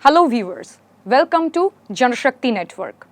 Hello viewers, welcome to Janashakti Network.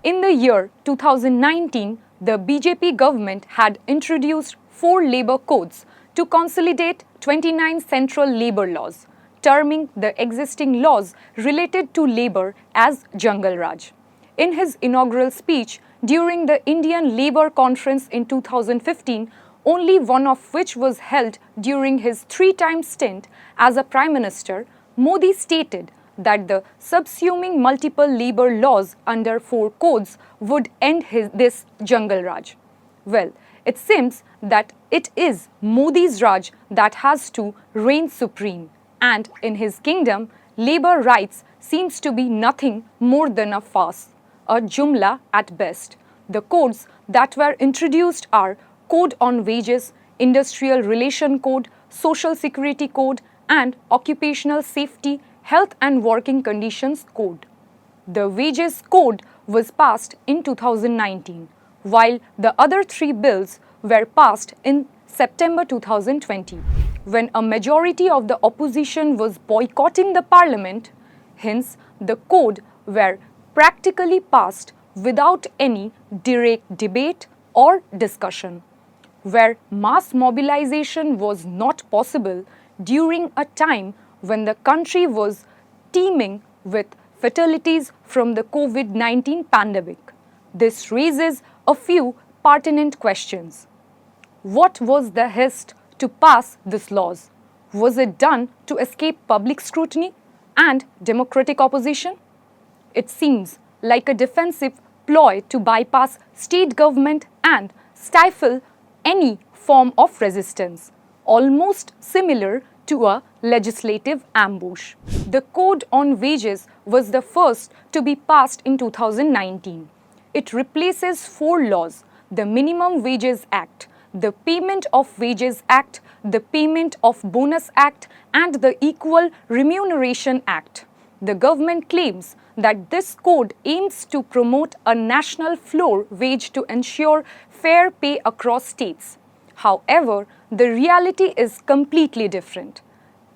In the year 2019, the BJP government had introduced 4 labour codes to consolidate 29 central labour laws, terming the existing laws related to labour as Jungle Raj. In his inaugural speech during the Indian Labour Conference in 2015, only one of which was held during his 3-time stint as a Prime Minister, Modi stated that the subsuming multiple labour laws under 4 codes would end this Jungle Raj. Well, it seems that it is Modi's Raj that has to reign supreme, and in his kingdom, labour rights seems to be nothing more than a farce, a jumla at best. The codes that were introduced are Code on Wages, Industrial Relation Code, Social Security Code, and Occupational Safety, Health and Working Conditions Code. The Wages Code was passed in 2019, while the other 3 bills were passed in September 2020, when a majority of the opposition was boycotting the parliament. Hence, the code were practically passed without any direct debate or discussion, where mass mobilization was not possible during a time when the country was teeming with fatalities from the COVID-19 pandemic. This raises a few pertinent questions. What was the haste to pass these laws? Was it done to escape public scrutiny and democratic opposition? It seems like a defensive ploy to bypass state government and stifle any form of resistance, almost similar to a legislative ambush. The Code on Wages was the first to be passed in 2019. It replaces 4 laws: the Minimum Wages Act, the Payment of Wages Act, the Payment of Bonus Act, and the Equal Remuneration Act. The government claims that this code aims to promote a national floor wage to ensure fair pay across states. However, the reality is completely different.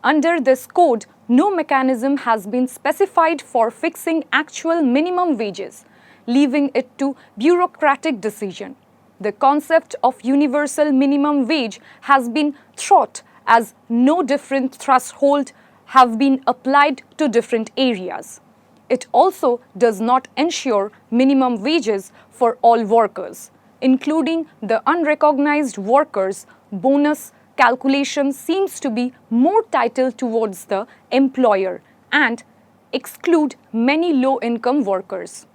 Under this code, no mechanism has been specified for fixing actual minimum wages, leaving it to bureaucratic decision. The concept of universal minimum wage has been thought as no different threshold have been applied to different areas. It also does not ensure minimum wages for all workers, including the unrecognized workers. Bonus calculation seems to be more titled towards the employer and exclude many low-income workers.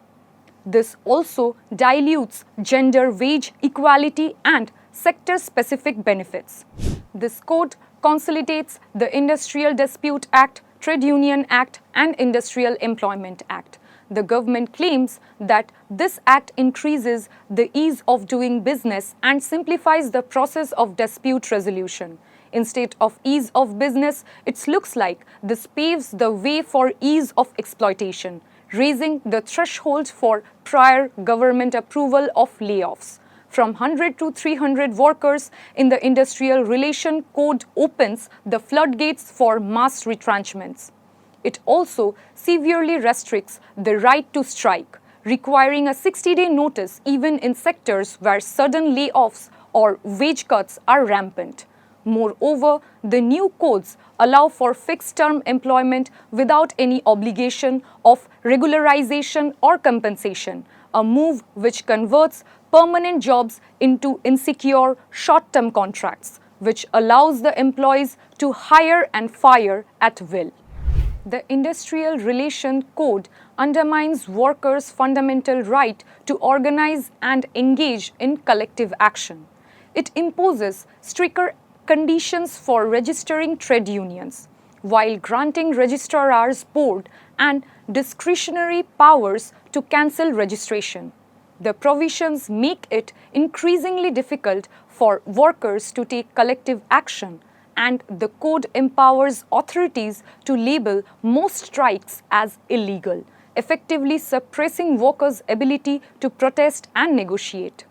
This also dilutes gender wage equality and sector-specific benefits. This code consolidates the Industrial Dispute Act, Trade Union Act, and Industrial Employment Act. The government claims that this act increases the ease of doing business and simplifies the process of dispute resolution. Instead of ease of business, it looks like this paves the way for ease of exploitation, raising the threshold for prior government approval of layoffs. From 100 to 300 workers in the Industrial Relation Code opens the floodgates for mass retrenchments. It also severely restricts the right to strike, requiring a 60-day notice even in sectors where sudden layoffs or wage cuts are rampant. Moreover, the new codes allow for fixed-term employment without any obligation of regularization or compensation, a move which converts permanent jobs into insecure short-term contracts, which allows the employees to hire and fire at will. The Industrial Relation Code undermines workers' fundamental right to organize and engage in collective action. It imposes stricter conditions for registering trade unions, while granting registrar's board and discretionary powers to cancel registration. The provisions make it increasingly difficult for workers to take collective action, and the code empowers authorities to label most strikes as illegal, effectively suppressing workers' ability to protest and negotiate.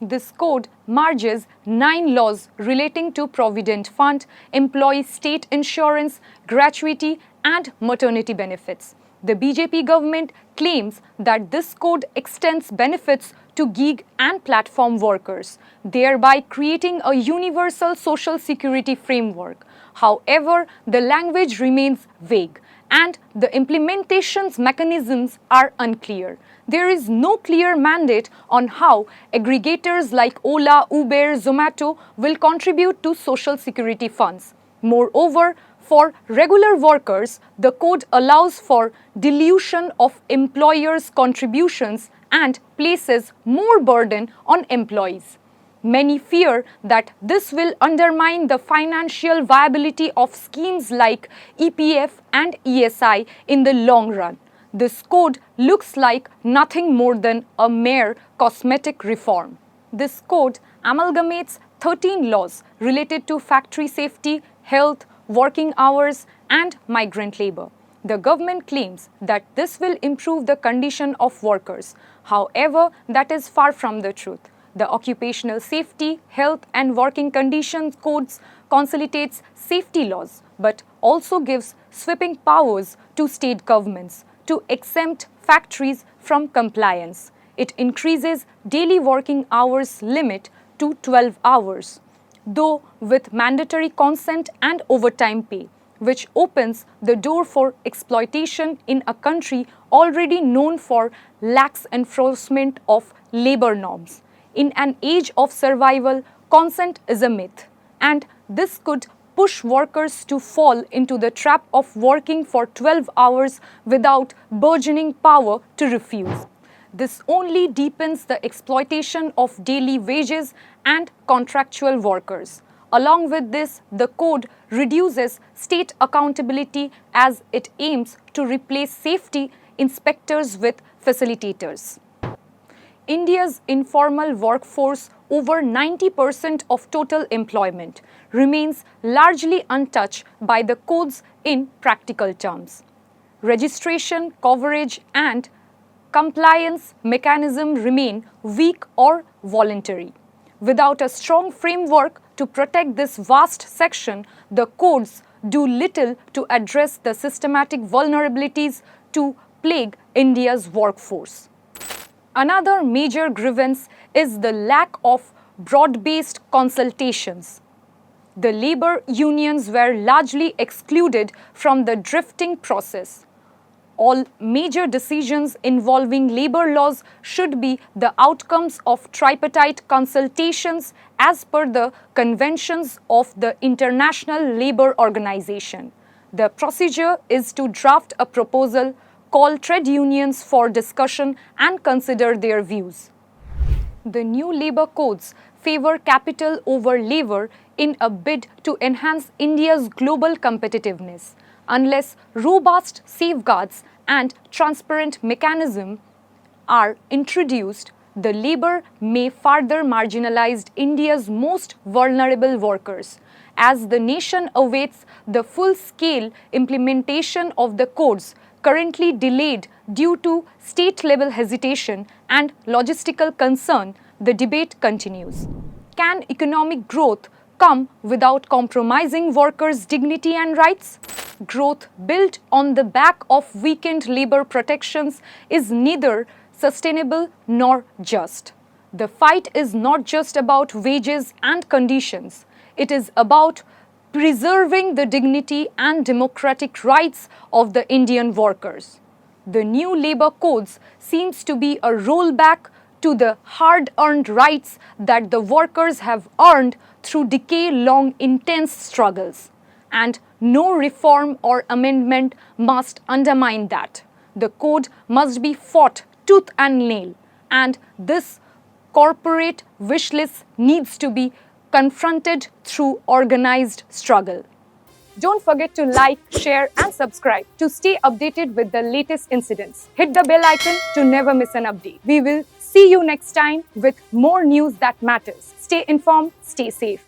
This code merges 9 laws relating to Provident Fund, employee state insurance, gratuity, and maternity benefits. The BJP government claims that this code extends benefits to gig and platform workers, thereby creating a universal social security framework. However, the language remains vague and the implementation mechanisms are unclear. There is no clear mandate on how aggregators like Ola, Uber, Zomato will contribute to social security funds. Moreover, for regular workers, the code allows for dilution of employers' contributions and places more burden on employees. Many fear that this will undermine the financial viability of schemes like EPF and ESI in the long run. This code looks like nothing more than a mere cosmetic reform. This code amalgamates 13 laws related to factory safety, health, working hours, and migrant labor. The government claims that this will improve the condition of workers. However, that is far from the truth. The Occupational Safety, Health and Working Conditions Codes consolidates safety laws, but also gives sweeping powers to state governments to exempt factories from compliance. It increases daily working hours limit to 12 hours, though with mandatory consent and overtime pay, which opens the door for exploitation in a country already known for lax enforcement of labor norms. In an age of survival, consent is a myth, and this could push workers to fall into the trap of working for 12 hours without burgeoning power to refuse. This only deepens the exploitation of daily wages and contractual workers. Along with this, the code reduces state accountability as it aims to replace safety inspectors with facilitators. India's informal workforce, over 90% of total employment, remains largely untouched by the codes in practical terms. Registration, coverage, and compliance mechanism remain weak or voluntary. Without a strong framework to protect this vast section, the codes do little to address the systematic vulnerabilities to plague India's workforce. Another major grievance is the lack of broad-based consultations. The labor unions were largely excluded from the drafting process. All major decisions involving labor laws should be the outcomes of tripartite consultations as per the conventions of the International Labour Organization. The procedure is to draft a proposal, call trade unions for discussion and consider their views. The new labor codes favor capital over labor in a bid to enhance India's global competitiveness. Unless robust safeguards and transparent mechanisms are introduced, the labor may further marginalize India's most vulnerable workers. As the nation awaits the full-scale implementation of the codes, currently delayed due to state-level hesitation and logistical concern, the debate continues. Can economic growth come without compromising workers' dignity and rights? Growth built on the back of weakened labor protections is neither sustainable nor just. The fight is not just about wages and conditions. It is about preserving the dignity and democratic rights of the Indian workers. The new labor codes seems to be a rollback to the hard-earned rights that the workers have earned through decade-long intense struggles. And no reform or amendment must undermine that. The code must be fought tooth and nail, and this corporate wish list needs to be confronted through organized struggle. Don't forget to like, share and subscribe to stay updated with the latest incidents. Hit the bell icon to never miss an update. We will see you next time with more news that matters. Stay informed, stay safe.